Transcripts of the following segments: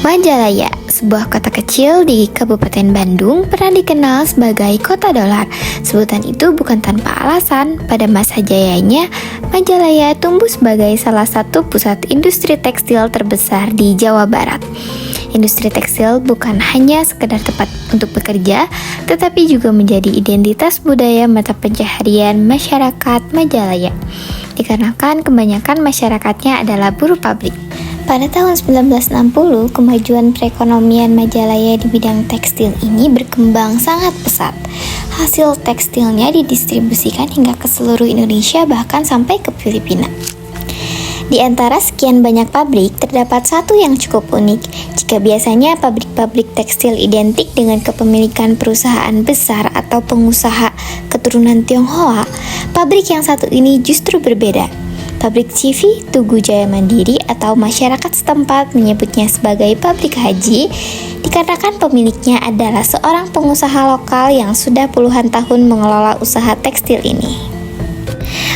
Majalaya, sebuah kota kecil di Kabupaten Bandung, pernah dikenal sebagai kota dolar. Sebutan itu bukan tanpa alasan. Pada masa jayanya, Majalaya tumbuh sebagai salah satu pusat industri tekstil terbesar di Jawa Barat. Industri tekstil bukan hanya sekedar tempat untuk bekerja, tetapi juga menjadi identitas budaya mata pencaharian masyarakat Majalaya. Dikarenakan kebanyakan masyarakatnya adalah buruh pabrik. Pada tahun 1960, kemajuan perekonomian Majalaya di bidang tekstil ini berkembang sangat pesat. Hasil tekstilnya didistribusikan hingga ke seluruh Indonesia, bahkan sampai ke Filipina. Di antara sekian banyak pabrik, terdapat satu yang cukup unik. Jika biasanya pabrik-pabrik tekstil identik dengan kepemilikan perusahaan besar atau pengusaha keturunan Tionghoa, pabrik yang satu ini justru berbeda. Pabrik CV Tugu Jaya Mandiri atau masyarakat setempat menyebutnya sebagai pabrik haji, dikarenakan pemiliknya adalah seorang pengusaha lokal yang sudah puluhan tahun mengelola usaha tekstil ini.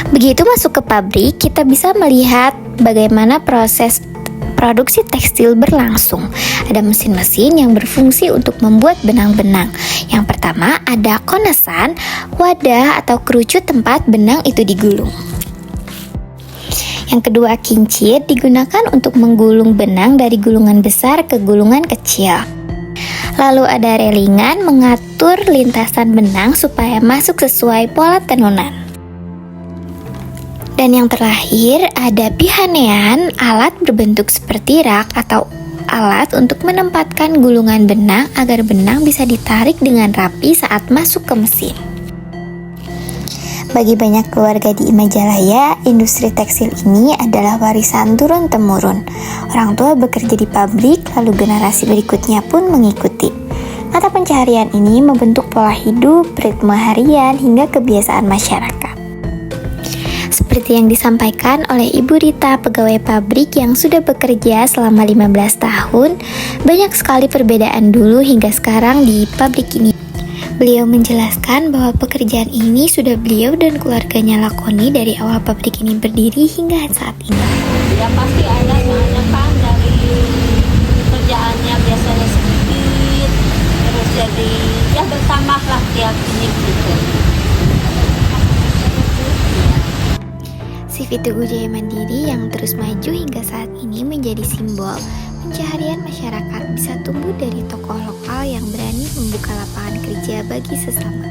Begitu masuk ke pabrik, kita bisa melihat bagaimana proses produksi tekstil berlangsung. Ada mesin-mesin yang berfungsi untuk membuat benang-benang. Yang pertama ada konesan, wadah atau kerucut tempat benang itu digulung. Yang kedua, kincir digunakan untuk menggulung benang dari gulungan besar ke gulungan kecil. Lalu ada relingan mengatur lintasan benang supaya masuk sesuai pola tenunan. Dan yang terakhir ada pihanean, alat berbentuk seperti rak atau alat untuk menempatkan gulungan benang agar benang bisa ditarik dengan rapi saat masuk ke mesin. Bagi banyak keluarga di Majalaya, industri tekstil ini adalah warisan turun-temurun. Orang tua bekerja di pabrik, lalu generasi berikutnya pun mengikuti. Mata pencaharian ini membentuk pola hidup, ritme harian, hingga kebiasaan masyarakat. Seperti yang disampaikan oleh Ibu Rita, pegawai pabrik yang sudah bekerja selama 15 tahun, banyak sekali perbedaan dulu hingga sekarang di pabrik ini. Beliau menjelaskan bahwa pekerjaan ini sudah beliau dan keluarganya lakoni dari awal pabrik ini berdiri hingga saat ini. Ya pasti ada, soalnya kan dari kerjaannya biasanya sedikit, terus jadi ya bertambah lah tiap ini gitu. CV Tugu Jaya Mandiri yang terus maju hingga saat ini menjadi simbol pencaharian masyarakat bisa tumbuh dari tokoh lokal yang berani membuka lapangan kerja bagi sesama.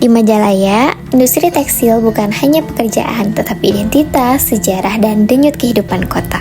Di Majalaya, industri tekstil bukan hanya pekerjaan, tetapi identitas, sejarah, dan denyut kehidupan kota.